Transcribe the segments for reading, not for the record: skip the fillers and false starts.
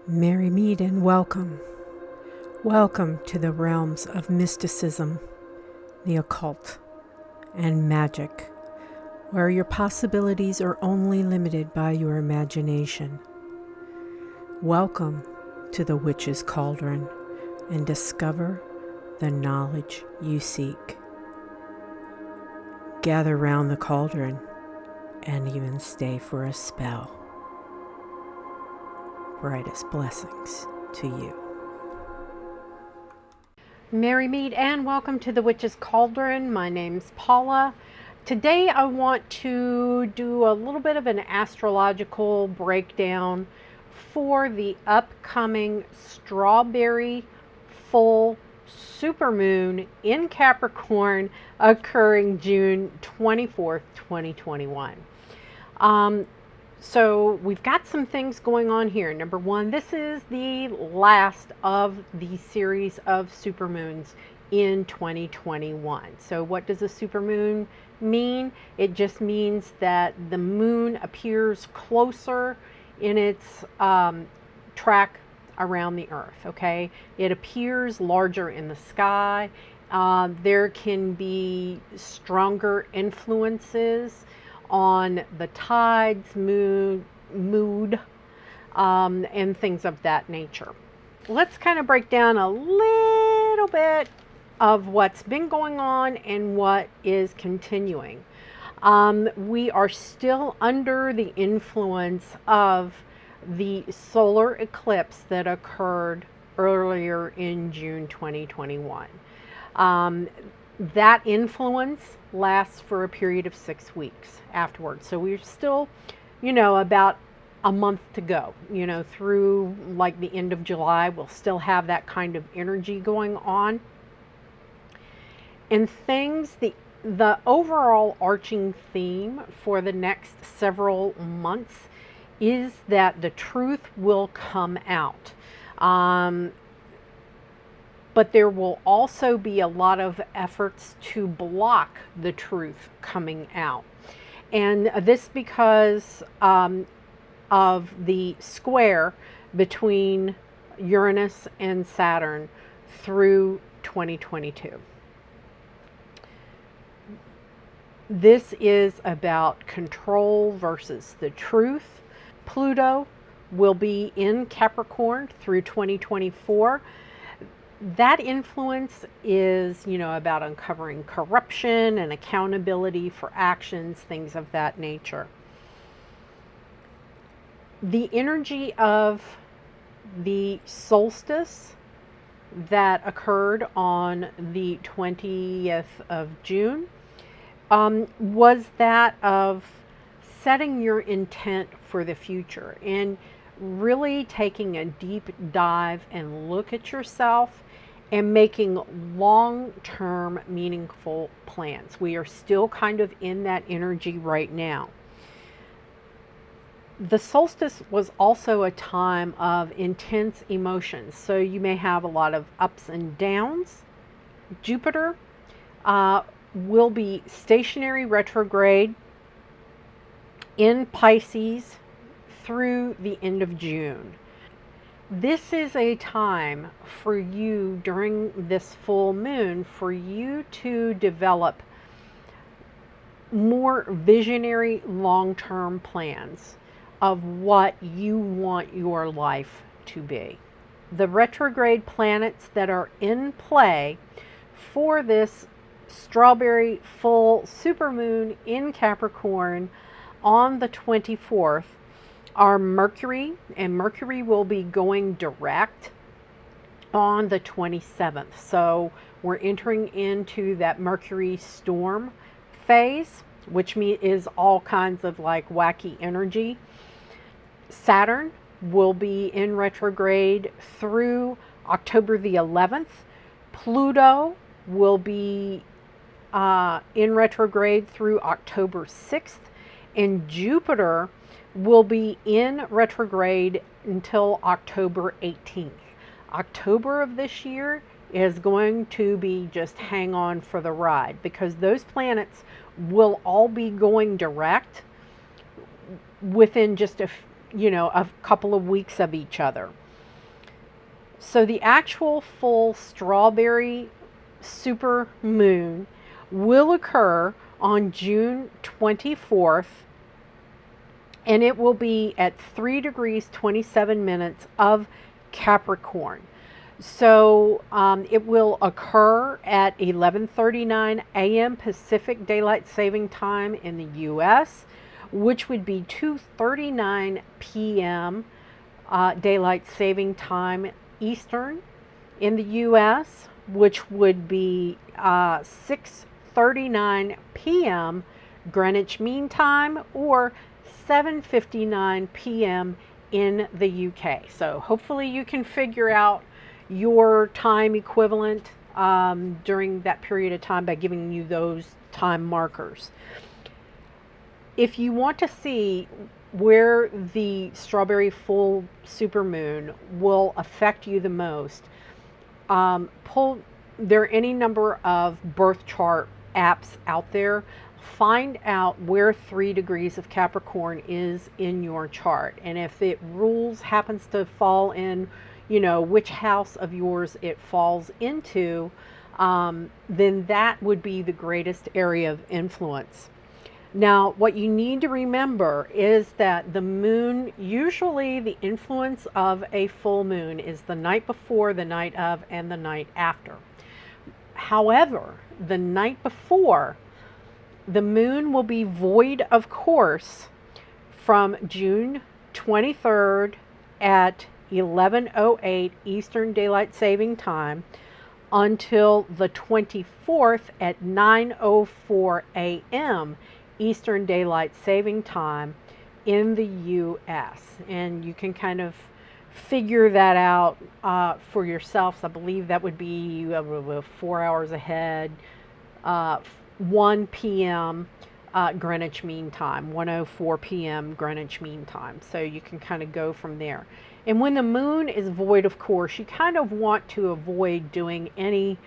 Merry meet and welcome. Welcome to the realms of mysticism, the occult, and magic, where your possibilities are only limited by your imagination. Welcome to the Witch's Cauldron and discover the knowledge you seek. Gather round the cauldron and even stay for a spell. Brightest blessings to you. Merry meet and welcome to the Witch's Cauldron. My name's Paula. Today I want to do a little bit of an astrological breakdown for the upcoming strawberry full supermoon in Capricorn occurring June 24th, 2021. So we've got some things going on here. Number one, this is the last of the series of supermoons in 2021. So what does a supermoon mean? It just means that the moon appears closer in its track around the earth, okay? It appears larger in the sky. There can be stronger influences on the tides, mood, and things of that nature. Let's kind of break down a little bit of what's been going on and what is continuing. We are still under the influence of the solar eclipse that occurred earlier in June 2021. That influence lasts for a period of 6 weeks afterwards. So we're still, about a month to go, through like the end of July. We'll still have that kind of energy going on. And the overall arching theme for the next several months is that the truth will come out. But there will also be a lot of efforts to block the truth coming out. And this because of the square between Uranus and Saturn through 2022. This is about control versus the truth. Pluto will be in Capricorn through 2024. That influence is, about uncovering corruption and accountability for actions, things of that nature. The energy of the solstice that occurred on the 20th of June was that of setting your intent for the future and really taking a deep dive and look at yourself and making long-term meaningful plans. We are still kind of in that energy right now. The solstice was also a time of intense emotions. So you may have a lot of ups and downs. Jupiter will be stationary retrograde in Pisces through the end of June. This is a time for you during this full moon for you to develop more visionary long-term plans of what you want your life to be. The retrograde planets that are in play for this strawberry full supermoon in Capricorn on the 24th are Mercury, and Mercury will be going direct on the 27th. So we're entering into that Mercury storm phase, which is all kinds of like wacky energy. Saturn will be in retrograde through October the 11th. Pluto will be in retrograde through October 6th. And Jupiter will be in retrograde until October 18th. October of this year is going to be just hang on for the ride because those planets will all be going direct within just a couple of weeks of each other. So the actual full strawberry super moon will occur on June 24th, and it will be at 3 degrees 27 minutes of Capricorn. So it will occur at 11:39 a.m. Pacific Daylight Saving Time in the U.S., which would be 2:39 p.m. Daylight Saving Time Eastern in the U.S., which would be 6:39 p.m. Greenwich Mean Time, or 7:59 p.m. in the UK. So hopefully you can figure out your time equivalent during that period of time by giving you those time markers. If you want to see where the strawberry full supermoon will affect you the most, there are any number of birth chart apps out there. Find out where 3 degrees of Capricorn is in your chart, and if it happens to fall in, which house of yours it falls into, then that would be the greatest area of influence. Now, what you need to remember is that the moon, usually the influence of a full moon is the night before, the night of, and the night after. However, the night before, the moon will be void of course from June 23rd at 11:08 Eastern Daylight Saving Time until the 24th at 9:04 a.m. Eastern Daylight Saving Time in the U.S. And you can kind of figure that out for yourselves. I believe that would be 4 hours ahead, 1 p.m. Greenwich Mean Time, 1:04 p.m. Greenwich Mean Time. So you can kind of go from there. And when the moon is void of course, you kind of want to avoid doing any,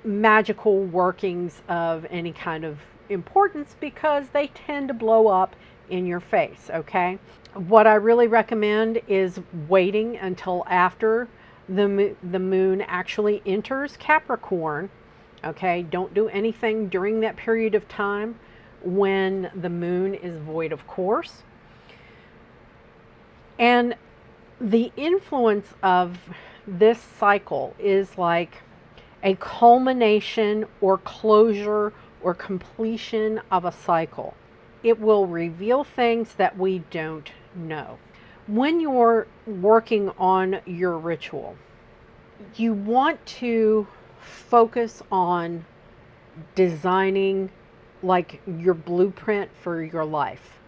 magical workings of any kind of importance, because they tend to blow up in your face, okay? What I really recommend is waiting until after the moon actually enters Capricorn, okay? Don't do anything during that period of time when the moon is void of course. And the influence of this cycle is like a culmination or closure or completion of a cycle. It will reveal things that we don't know. When you're working on your ritual, you want to focus on designing like your blueprint for your life,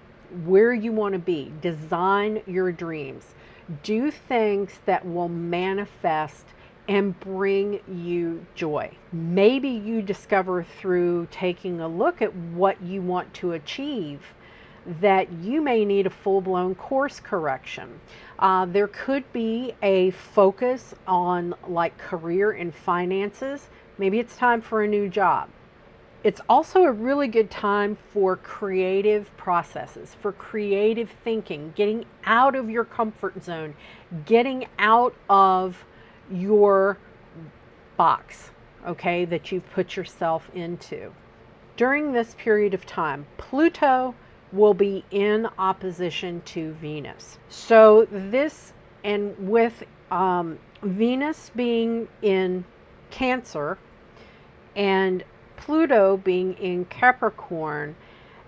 where you want to be. Design your dreams. Do things that will manifest and bring you joy. Maybe you discover through taking a look at what you want to achieve that you may need a full-blown course correction. There could be a focus on like career and finances. Maybe it's time for a new job. It's also a really good time for creative processes, for creative thinking, getting out of your comfort zone, getting out of your box, okay, that you've put yourself into. During this period of time, Pluto will be in opposition to Venus. So this, and with Venus being in Cancer and Pluto being in Capricorn,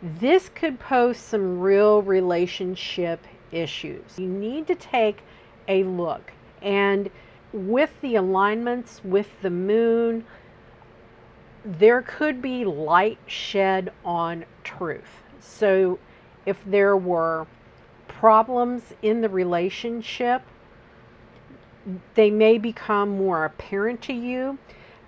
this could pose some real relationship issues. You need to take a look. And with the alignments with the moon, there could be light shed on truth. So if there were problems in the relationship, they may become more apparent to you.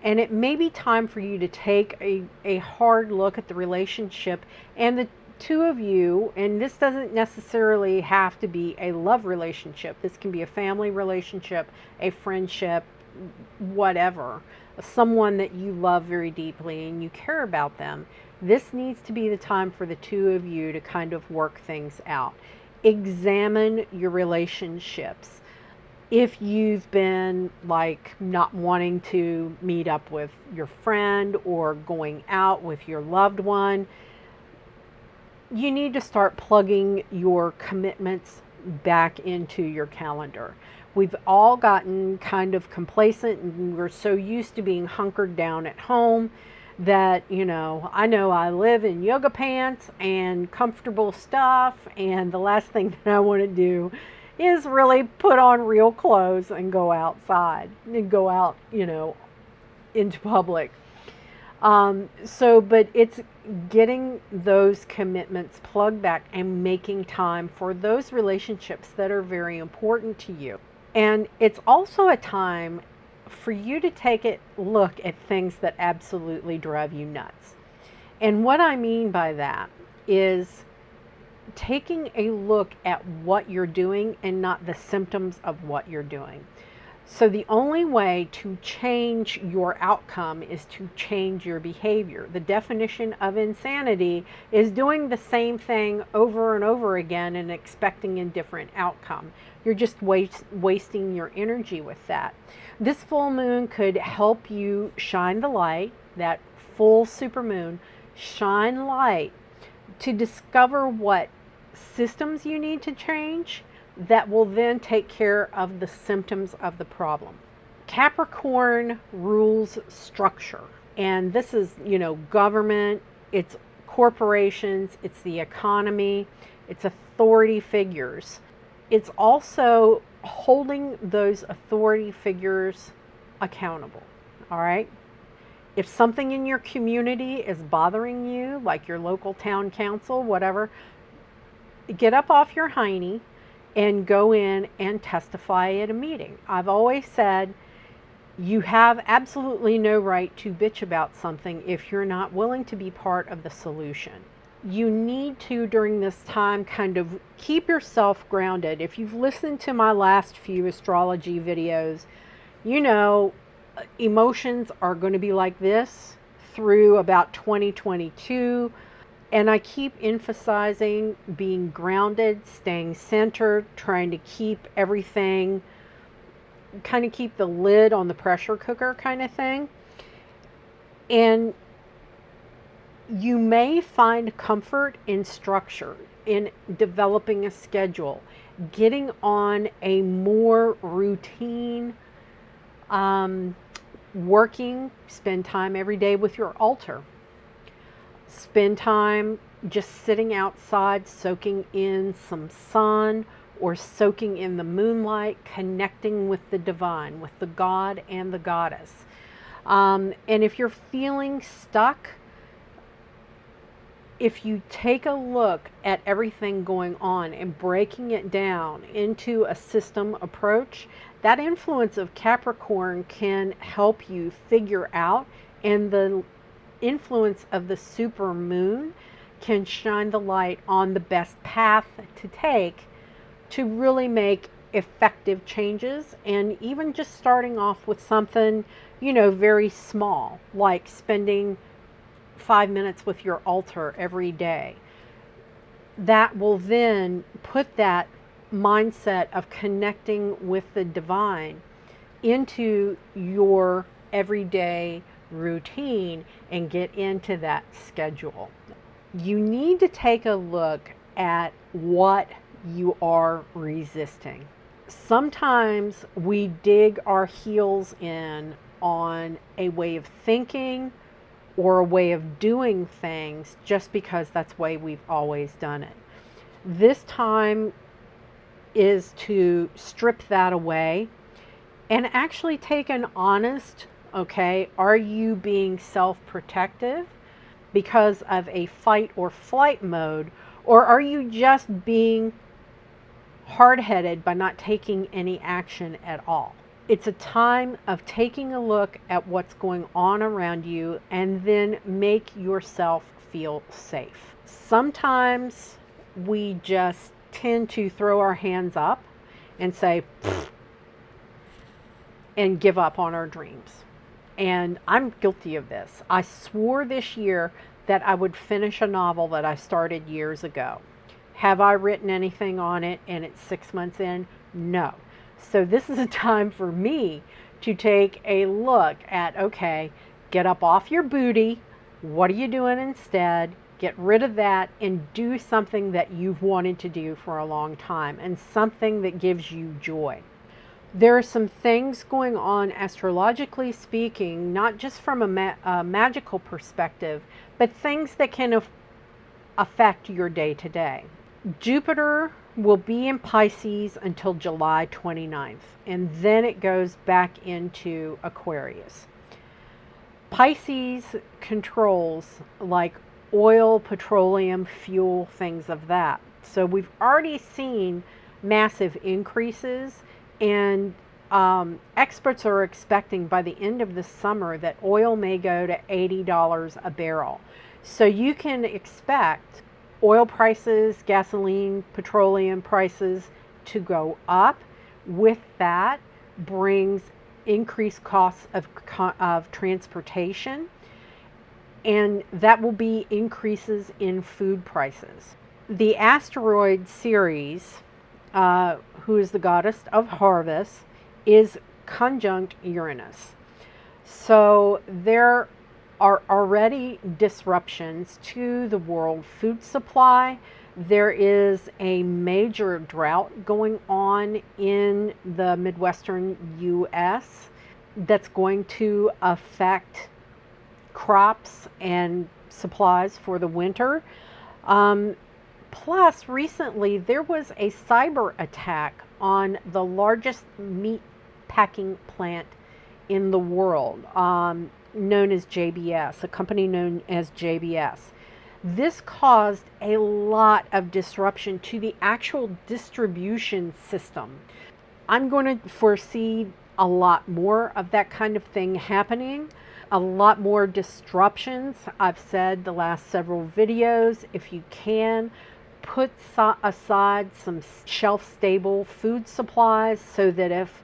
And it may be time for you to take a hard look at the relationship and the two of you. And this doesn't necessarily have to be a love relationship. This can be a family relationship, a friendship, whatever. Someone that you love very deeply and you care about them. This needs to be the time for the two of you to kind of work things out. Examine your relationships. If you've been like not wanting to meet up with your friend or going out with your loved one, you need to start plugging your commitments back into your calendar. We've all gotten kind of complacent and we're so used to being hunkered down at home that, I know I live in yoga pants and comfortable stuff, and the last thing that I want to do is really put on real clothes and go outside and go out, into public. But it's getting those commitments plugged back and making time for those relationships that are very important to you. And it's also a time for you to take a look at things that absolutely drive you nuts. And what I mean by that is taking a look at what you're doing and not the symptoms of what you're doing. So the only way to change your outcome is to change your behavior. The definition of insanity is doing the same thing over and over again and expecting a different outcome. You're just wasting your energy with that. This full moon could help you shine the light, that full supermoon, shine light to discover what systems you need to change that will then take care of the symptoms of the problem. Capricorn rules structure, and this is, government, it's corporations, it's the economy, it's authority figures. It's also holding those authority figures accountable, all right? If something in your community is bothering you, like your local town council, whatever, get up off your hiney and go in and testify at a meeting. I've always said you have absolutely no right to bitch about something if you're not willing to be part of the solution. You need to, during this time, kind of keep yourself grounded. If you've listened to my last few astrology videos, emotions are going to be like this through about 2022. And I keep emphasizing being grounded, staying centered, trying to keep everything, kind of keep the lid on the pressure cooker kind of thing. And you may find comfort in structure, in developing a schedule, getting on a more routine, working, spend time every day with your altar. Spend time just sitting outside, soaking in some sun or soaking in the moonlight, connecting with the divine, with the God and the goddess. And if you're feeling stuck, if you take a look at everything going on and breaking it down into a system approach, that influence of Capricorn can help you figure out, and the influence of the super moon can shine the light on the best path to take to really make effective changes. And even just starting off with something, very small, like spending 5 minutes with your altar every day. That will then put that mindset of connecting with the divine into your everyday routine and get into that schedule. You need to take a look at what you are resisting. Sometimes we dig our heels in on a way of thinking or a way of doing things just because that's the way we've always done it. This time is to strip that away and actually take an honest, okay, are you being self-protective because of a fight or flight mode, or are you just being hard-headed by not taking any action at all? It's a time of taking a look at what's going on around you and then make yourself feel safe. Sometimes we just tend to throw our hands up and say, pfft, and give up on our dreams. And I'm guilty of this. I swore this year that I would finish a novel that I started years ago. Have I written anything on it and it's 6 months in? No. So this is a time for me to take a look at, okay, get up off your booty. What are you doing instead? Get rid of that and do something that you've wanted to do for a long time and something that gives you joy. There are some things going on astrologically speaking, not just from a magical perspective, but things that can affect your day to day. Jupiter will be in Pisces until July 29th, and then it goes back into Aquarius. Pisces controls like oil, petroleum, fuel, things of that. So we've already seen massive increases, and experts are expecting by the end of the summer that oil may go to $80 a barrel. So you can expect oil prices, gasoline, petroleum prices to go up. With that brings increased costs of transportation, and that will be increases in food prices. The asteroid Ceres, who is the goddess of harvest, is conjunct Uranus. So there are already disruptions to the world food supply. There is a major drought going on in the Midwestern US that's going to affect crops and supplies for the winter. Plus, recently there was a cyber attack on the largest meat packing plant in the world, known as JBS, a company known as JBS. This caused a lot of disruption to the actual distribution system. I'm going to foresee a lot more of that kind of thing happening, a lot more disruptions. I've said the last several videos, if you can, put aside some shelf-stable food supplies so that if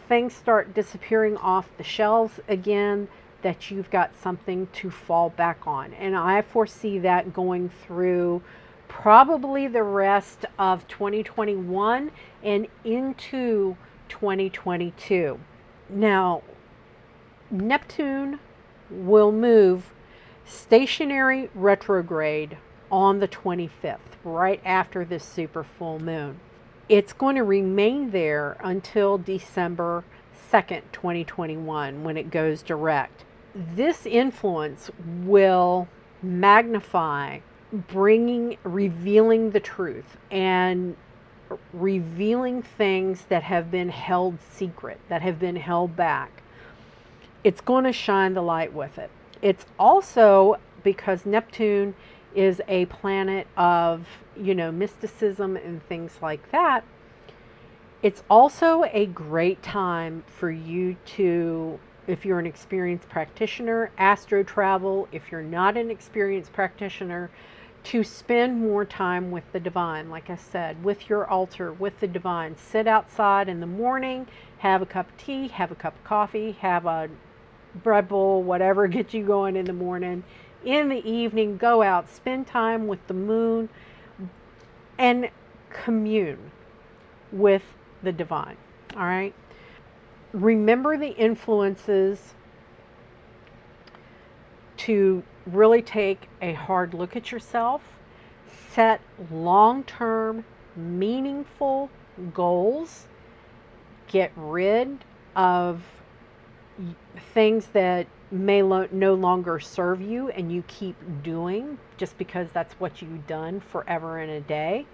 things start disappearing off the shelves again, that you've got something to fall back on. And I foresee that going through probably the rest of 2021 and into 2022. Now, Neptune will move stationary retrograde on the 25th, right after this super full moon. It's going to remain there until December 2nd, 2021, when it goes direct. This influence will magnify revealing the truth and revealing things that have been held secret, that have been held back. It's going to shine the light with it. It's also, because Neptune is a planet of, mysticism and things like that, it's also a great time for you to, if you're an experienced practitioner, astro travel. If you're not an experienced practitioner, to spend more time with the divine, like I said, with your altar, with the divine. Sit outside in the morning, have a cup of tea, have a cup of coffee, have a bread bowl, whatever gets you going in the morning. In the evening, go out, spend time with the moon, and commune with the divine. All right? Remember the influences to really take a hard look at yourself, set long-term, meaningful goals, get rid of things that may no longer serve you and you keep doing just because that's what you've done forever and a day.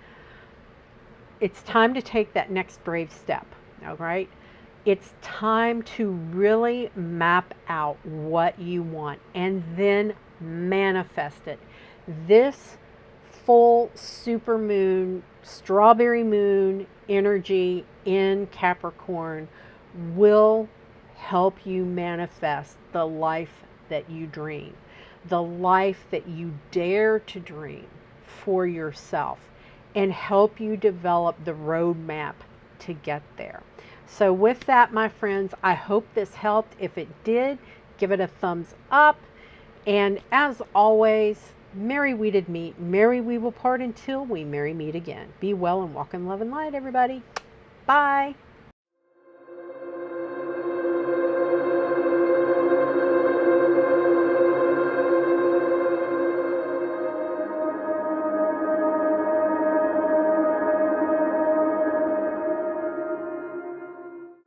It's time to take that next brave step, all right? It's time to really map out what you want and then manifest it. This full super moon, strawberry moon energy in Capricorn will help you manifest the life that you dream, the life that you dare to dream for yourself, and help you develop the roadmap to get there. So with that, my friends, I hope this helped. If it did, give it a thumbs up. And as always, merry we did meet, merry we will part until we merry meet again. Be well and walk in love and light, everybody. Bye.